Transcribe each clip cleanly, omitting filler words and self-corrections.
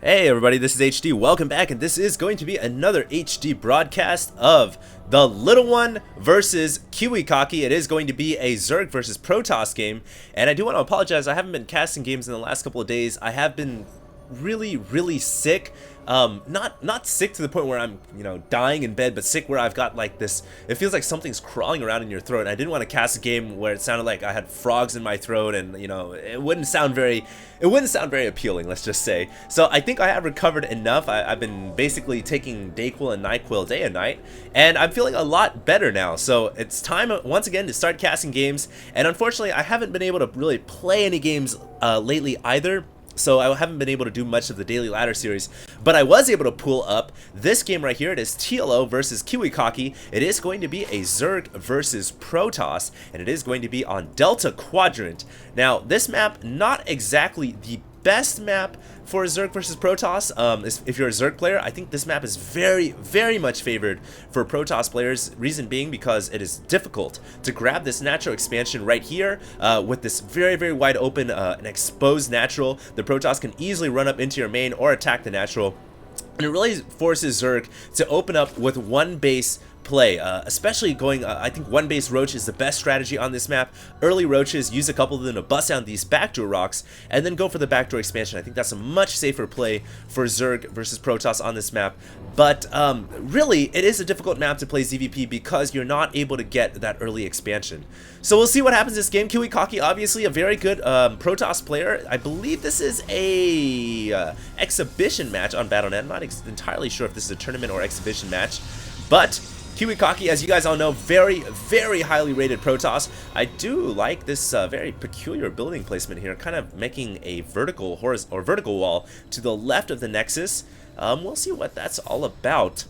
Hey everybody, this is HD. Welcome back, and this is going to be another HD broadcast of the Little One versus Kiwikaki. It is going to be a Zerg versus Protoss game, and I do want to apologize. I haven't been casting games in the last couple of days. I have been really sick. Not sick to the point where I'm, dying in bed, but sick where I've got like this, it feels like something's crawling around in your throat. And I didn't want to cast a game where it sounded like I had frogs in my throat, and it wouldn't sound very appealing, let's just say. So I think I have recovered enough. I've been basically taking Dayquil and NyQuil day and night, and I'm feeling a lot better now. So it's time once again to start casting games, and unfortunately I haven't been able to really play any games lately either. So I haven't been able to do much of the Daily Ladder series, but I was able to pull up this game right here. It is TLO versus Kiwikaki. It is going to be a Zerg versus Protoss, and it is going to be on Delta Quadrant. Now, this map, not exactly the best map for Zerg versus Protoss. If you're a Zerg player, I think this map is very much favored for Protoss players. Reason being because it is difficult to grab this natural expansion right here with this very wide open and exposed natural. The Protoss can easily run up into your main or attack the natural. And it really forces Zerg to open up with one base play, especially going, I think one base roach is the best strategy on this map. Early roaches, use a couple of them to bust down these backdoor rocks, and then go for the backdoor expansion. I think that's a much safer play for Zerg versus Protoss on this map. But really, it is a difficult map to play ZVP because you're not able to get that early expansion. So we'll see what happens this game. Kiwikaki, obviously a very good Protoss player. I believe this is a exhibition match on Battle.net. I'm not entirely sure if this is a tournament or exhibition match, but Kiwikaki, as you guys all know, very highly rated Protoss. I do like this very peculiar building placement here, kind of making a vertical wall to the left of the Nexus. We'll see what that's all about.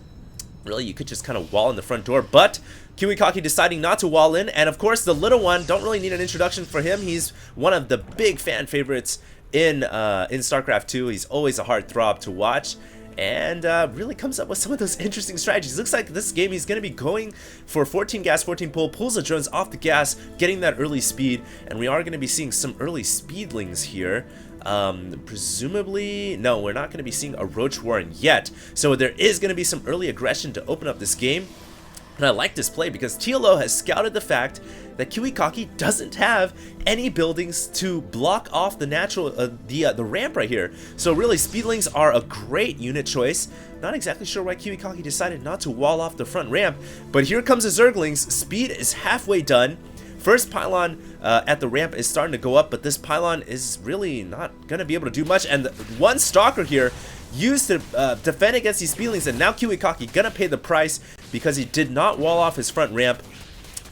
Really, you could just kind of wall in the front door, but Kiwikaki deciding not to wall in, and of course the Little One, don't really need an introduction for him. He's one of the big fan favorites in StarCraft 2. He's always a heartthrob to watch, and really comes up with some of those interesting strategies. Looks like this game he's going to be going for 14 gas, 14 pull, pulls the drones off the gas, getting that early speed, and we are going to be seeing some early speedlings here. Presumably, no, we're not going to be seeing a Roach Warren yet, so there is going to be some early aggression to open up this game. And I like this play because TLO has scouted the fact that Kiwikaki doesn't have any buildings to block off the natural, the ramp right here. So really, speedlings are a great unit choice. Not exactly sure why Kiwikaki decided not to wall off the front ramp, but here comes the Zerglings. Speed is halfway done. First pylon at the ramp is starting to go up, but this pylon is really not going to be able to do much. And one Stalker here used to defend against these speedlings, and now Kiwikaki gonna pay the price because he did not wall off his front ramp.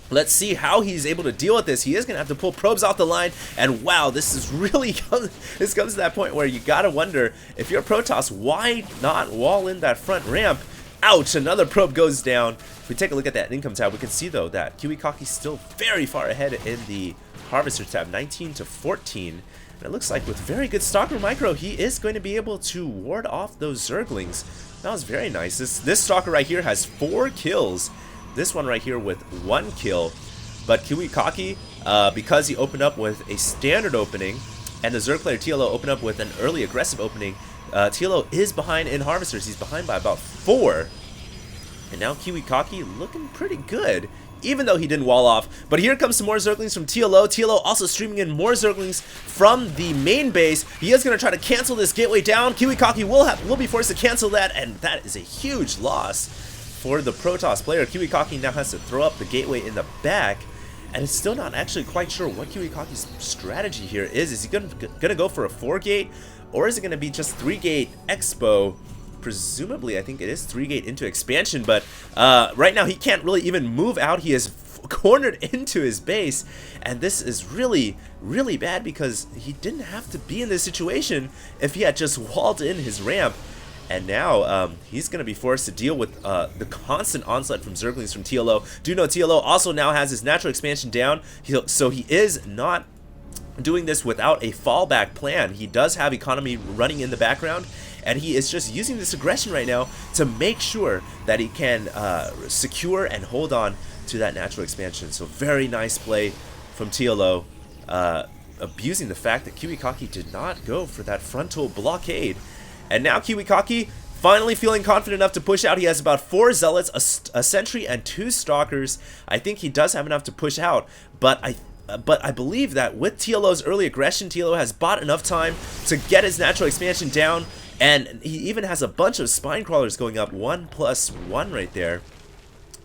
Let's see how he's able to deal with this. He is going to have to pull probes off the line, and wow, this is really this comes to that point where you gotta wonder, if you're Protoss, why not wall in that front ramp? Ouch, another probe goes down. If we take a look at that income tab, we can see though that Kiwikaki's still very far ahead in the Harvester tab, 19 to 14. And it looks like with very good Stalker Micro, he is going to be able to ward off those Zerglings. That was very nice. This Stalker right here has 4 kills. This one right here with 1 kill. But Kiwikaki, because he opened up with a standard opening, and the Zerg player TLO opened up with an early aggressive opening, TLO is behind in Harvesters. He's behind by about 4. And now Kiwikaki looking pretty good, even though he didn't wall off. But here comes some more Zerglings from TLO. TLO also streaming in more Zerglings from the main base. He is going to try to cancel this gateway down. Kiwikaki will be forced to cancel that, and that is a huge loss for the Protoss player. Kiwikaki now has to throw up the gateway in the back, and it's still not actually quite sure what Kiwikaki's strategy here is. Is he gonna go for a 4-gate, or is it going to be just 3-gate expo? Presumably, I think it is 3-gate into expansion, but right now he can't really even move out. He is cornered into his base, and this is really bad because he didn't have to be in this situation if he had just walled in his ramp. And now he's going to be forced to deal with the constant onslaught from Zerglings from TLO. Do know TLO also now has his natural expansion down, so he is not doing this without a fallback plan. He does have economy running in the background, and he is just using this aggression right now to make sure that he can secure and hold on to that natural expansion. So very nice play from TLO, abusing the fact that Kiwikaki did not go for that frontal blockade. And now Kiwikaki finally feeling confident enough to push out. He has about 4 Zealots, a Sentry, and 2 Stalkers. I think he does have enough to push out, but I believe that with TLO's early aggression, TLO has bought enough time to get his natural expansion down, and he even has a bunch of Spine Crawlers going up, 1+1 right there.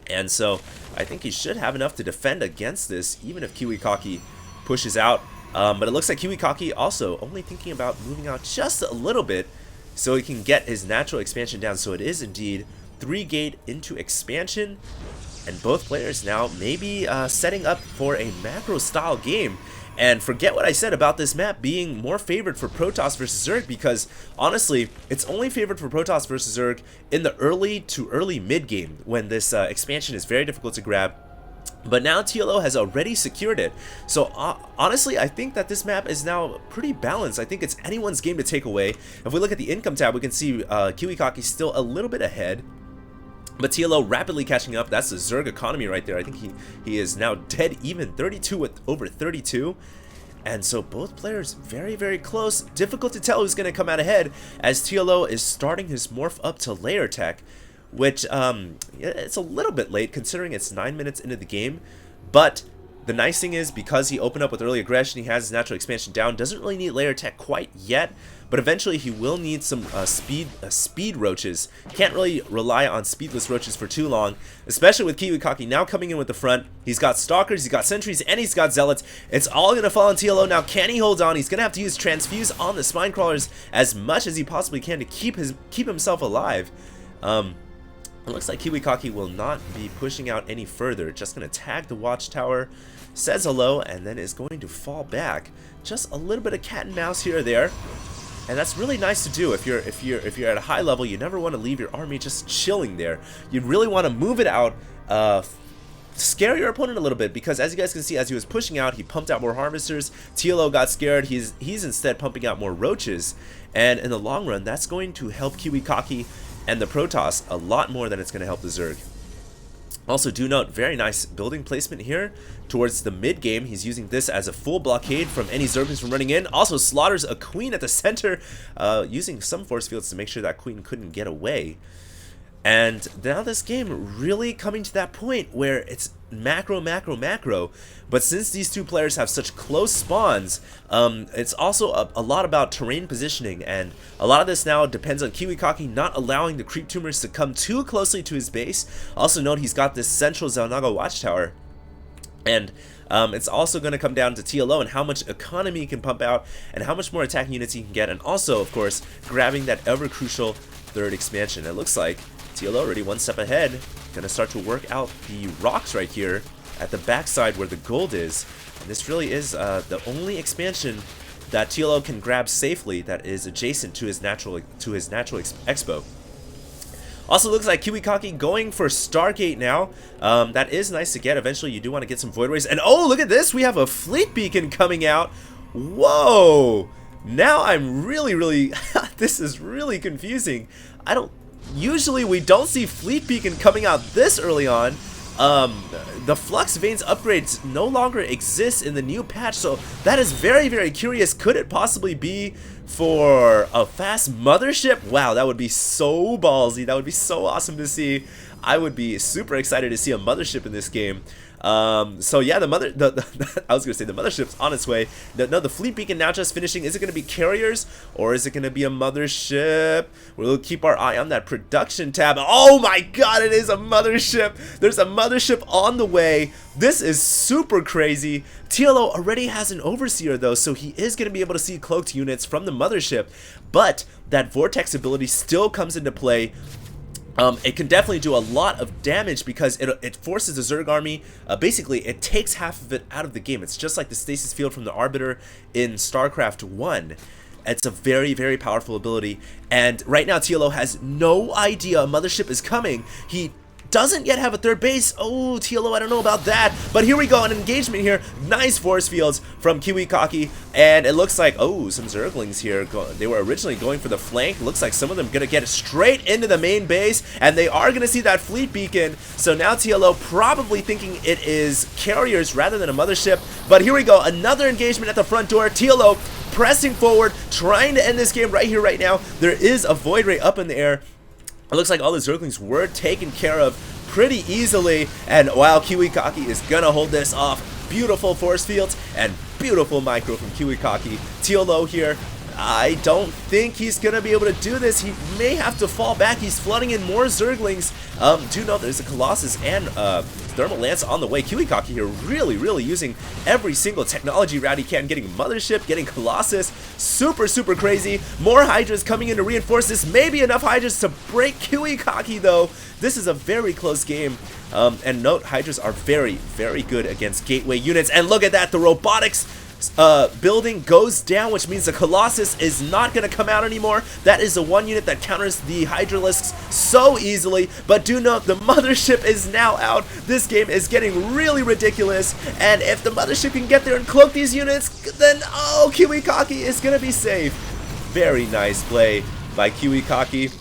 And so I think he should have enough to defend against this, even if Kiwikaki pushes out. But it looks like Kiwikaki also only thinking about moving out just a little bit so he can get his natural expansion down. So it is indeed 3 gate into expansion, and both players now maybe setting up for a macro style game. And forget what I said about this map being more favored for Protoss versus Zerg, because honestly, it's only favored for Protoss versus Zerg in the early to early mid game when this expansion is very difficult to grab. But now TLO has already secured it. So honestly, I think that this map is now pretty balanced. I think it's anyone's game to take away. If we look at the income tab, we can see Kiwikaki still a little bit ahead, but TLO rapidly catching up. That's the Zerg economy right there. I think he is now dead even, 32 with over 32. And so both players very, very close. Difficult to tell who's going to come out ahead, as TLO is starting his morph up to layer tech, which it's a little bit late considering it's 9 minutes into the game. But the nice thing is, because he opened up with early aggression, he has his natural expansion down, doesn't really need layer tech quite yet, but eventually he will need some speed roaches. Can't really rely on speedless roaches for too long, especially with Kiwikaki now coming in with the front. He's got Stalkers, he's got Sentries, and he's got Zealots. It's all going to fall on TLO now. Can he hold on? He's going to have to use Transfuse on the Spine Crawlers as much as he possibly can to keep himself alive. It looks like Kiwikaki will not be pushing out any further. Just going to tag the watchtower, says hello, and then is going to fall back. Just a little bit of cat and mouse here or there, and that's really nice to do. If you're at a high level, you never want to leave your army just chilling there. You really want to move it out, scare your opponent a little bit, because as you guys can see, as he was pushing out, he pumped out more harvesters. TLO got scared. He's instead pumping out more roaches, and in the long run, that's going to help Kiwikaki and the Protoss a lot more than it's going to help the Zerg. Also, do note, very nice building placement here towards the mid game. He's using this as a full blockade from any Zerglings from running in. Also slaughters a queen at the center, using some force fields to make sure that queen couldn't get away. And now this game really coming to that point where it's macro, but since these two players have such close spawns, it's also a lot about terrain positioning, and a lot of this now depends on Kiwikaki not allowing the creep tumors to come too closely to his base. Also note he's got this central Xel'Naga watchtower, and it's also going to come down to TLO and how much economy he can pump out and how much more attacking units he can get, and also of course grabbing that ever crucial third expansion. It looks like TLO already one step ahead, gonna start to work out the rocks right here at the backside where the gold is, and this really is the only expansion that TLO can grab safely that is adjacent to his natural expo. Also looks like Kiwikaki going for Stargate now. That is nice to get. Eventually you do want to get some Void Rays, and oh, look at this, we have a fleet beacon coming out. Whoa, now I'm really this is really confusing. Usually we don't see Fleet Beacon coming out this early on. The Flux Veins upgrades no longer exist in the new patch, so that is very curious. Could it possibly be for a fast Mothership? Wow, that would be so ballsy. That would be so awesome to see. I would be super excited to see a Mothership in this game. So yeah, I was gonna say the Mothership's on its way. No, the Fleet Beacon now just finishing. Is it gonna be carriers or is it gonna be a Mothership? We'll keep our eye on that production tab. Oh my god, it is a Mothership. There's a Mothership on the way. This is super crazy. TLO already has an Overseer though, so he is gonna be able to see cloaked units from the Mothership, but that Vortex ability still comes into play. It can definitely do a lot of damage because it forces the Zerg army, basically it takes half of it out of the game. It's just like the Stasis Field from the Arbiter in StarCraft 1. It's a very powerful ability, and right now TLO has no idea a Mothership is coming. He doesn't yet have a third base. Oh, TLO, I don't know about that. But here we go, an engagement here. Nice force fields from Kiwikaki. And it looks like, oh, some Zerglings here. They were originally going for the flank. Looks like some of them going to get straight into the main base. And they are going to see that Fleet Beacon. So now TLO probably thinking it is carriers rather than a Mothership. But here we go, another engagement at the front door. TLO pressing forward, trying to end this game right here, right now. There is a Void Ray up in the air. It looks like all the Zerglings were taken care of pretty easily, and while Kiwikaki is gonna hold this off, beautiful force fields and beautiful micro from Kiwikaki. Tealo here, I don't think he's gonna be able to do this. He may have to fall back. He's flooding in more Zerglings. Do know there's a Colossus and Thermal Lance on the way. Kiwikaki here really using every single technology route he can, getting Mothership, getting Colossus. Super crazy. More Hydras coming in to reinforce this. Maybe enough Hydras to break Kiwikaki though. This is a very close game. And note, Hydras are very good against gateway units. And look at that, the robotics building goes down, which means the Colossus is not going to come out anymore. That is the one unit that counters the Hydralisks so easily. But do note, the Mothership is now out. This game is getting really ridiculous, and if the Mothership can get there and cloak these units, then oh, Kiwikaki is going to be safe. Very nice play by Kiwikaki.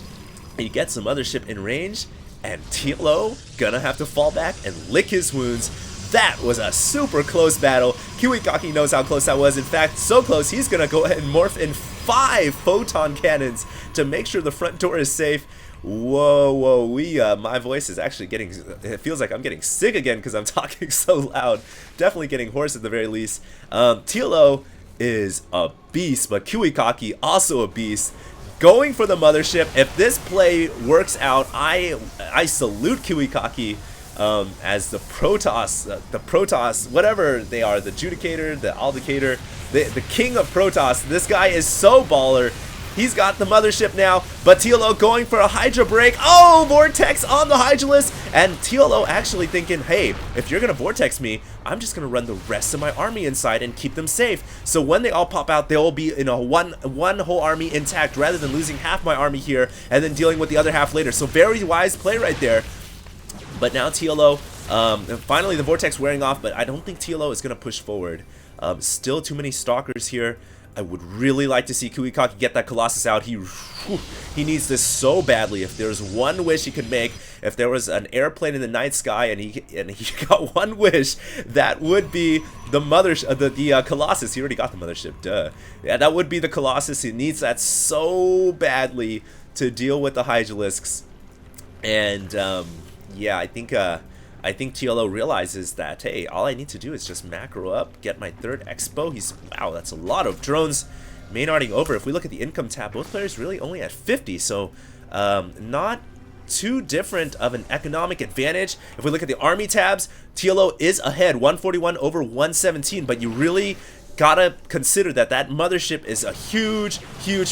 He gets the Mothership in range, and Tealo gonna have to fall back and lick his wounds. That was a super close battle. Kiwikaki knows how close that was. In fact, so close, he's gonna go ahead and morph in 5 photon cannons to make sure the front door is safe. Whoa, my voice is actually getting, it feels like I'm getting sick again because I'm talking so loud. Definitely getting hoarse at the very least. Tealo is a beast, but Kiwikaki also a beast. Going for the Mothership. If this play works out, I salute Kiwikaki. As the Protoss, whatever they are, the Judicator, the Aldicator, the king of Protoss. This guy is so baller. He's got the Mothership now, but Tealo going for a Hydra break. Oh, Vortex on the Hydralisk, and Tealo actually thinking, hey, if you're gonna Vortex me, I'm just gonna run the rest of my army inside and keep them safe. So when they all pop out, they'll be in a one whole army intact, rather than losing half my army here and then dealing with the other half later. So very wise play right there. But now Tealo, finally the Vortex wearing off, but I don't think Tealo is going to push forward. Still too many Stalkers here. I would really like to see Kiwikaki get that Colossus out. He needs this so badly. If there's one wish he could make, if there was an airplane in the night sky and he got one wish, that would be the Colossus. He already got the Mothership, duh. Yeah, that would be the Colossus. He needs that so badly to deal with the Hydralisks. And yeah, I think Tealo realizes that, hey, all I need to do is just macro up, get my 3rd Expo. Wow, that's a lot of drones. Main arting over. If we look at the income tab, both players really only at 50, so not too different of an economic advantage. If we look at the army tabs, Tealo is ahead, 141 over 117, but you really gotta consider that Mothership is a huge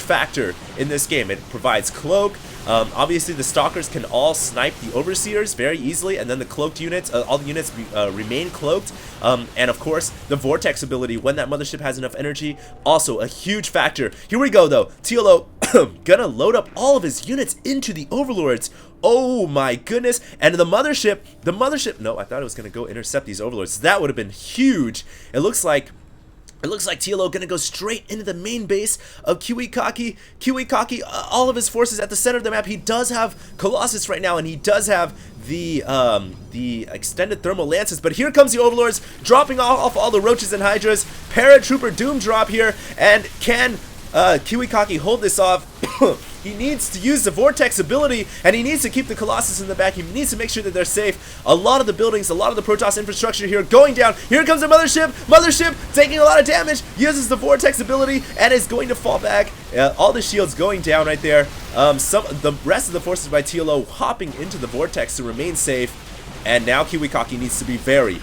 factor in this game. It provides cloak. Obviously the Stalkers can all snipe the Overseers very easily, and then the cloaked units, all the units remain cloaked. And of course the Vortex ability, when that Mothership has enough energy, also a huge factor. Here we go though. Tealo gonna load up all of his units into the Overlords. Oh my goodness. And the Mothership, no, I thought it was gonna go intercept these Overlords. That would have been huge. It looks like Tealo gonna go straight into the main base of Kiwikaki. Kiwikaki, all of his forces at the center of the map. He does have Colossus right now, and he does have the extended thermal lances. But here comes the Overlords, dropping off all the Roaches and Hydras. Paratrooper Doom drop here, and can Kiwikaki hold this off? He needs to use the Vortex ability, and he needs to keep the Colossus in the back. He needs to make sure that they're safe. A lot of the buildings, a lot of the Protoss infrastructure here going down. Here comes the Mothership. Mothership taking a lot of damage, uses the Vortex ability, and is going to fall back. All the shields going down right there. The rest of the forces by Tealo hopping into the Vortex to remain safe. And now Kiwikaki needs to be very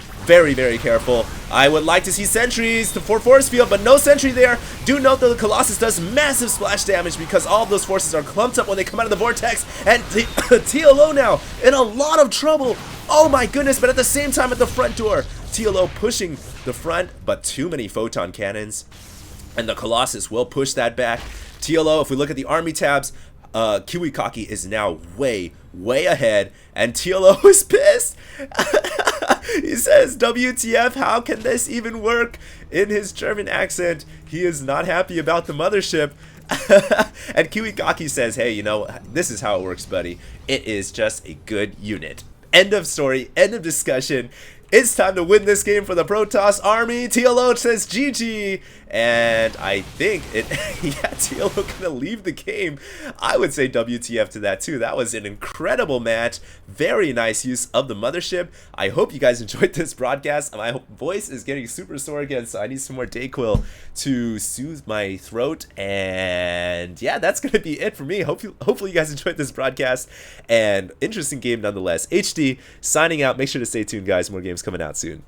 careful. I would like to see sentries for force field, but no sentry there. Do note that the Colossus does massive splash damage because all of those forces are clumped up when they come out of the Vortex. And Tealo now in a lot of trouble. Oh my goodness, but at the same time at the front door, Tealo pushing the front, but too many photon cannons. And the Colossus will push that back. Tealo, if we look at the army tabs, Kiwikaki is now way ahead, and Tealo is pissed. He says, WTF, how can this even work? In his German accent, he is not happy about the Mothership. And Kiwikaki says, hey, you know, this is how it works, buddy. It is just a good unit. End of story, end of discussion. It's time to win this game for the Protoss army. TLO says GG. And I think it, yeah, TLO gonna leave the game. I would say WTF to that too. That was an incredible match. Very nice use of the Mothership. I hope you guys enjoyed this broadcast. My voice is getting super sore again, so I need some more Dayquil to soothe my throat. And yeah, that's gonna be it for me. Hopefully you guys enjoyed this broadcast. And interesting game nonetheless. HD signing out. Make sure to stay tuned, guys. More games coming out soon.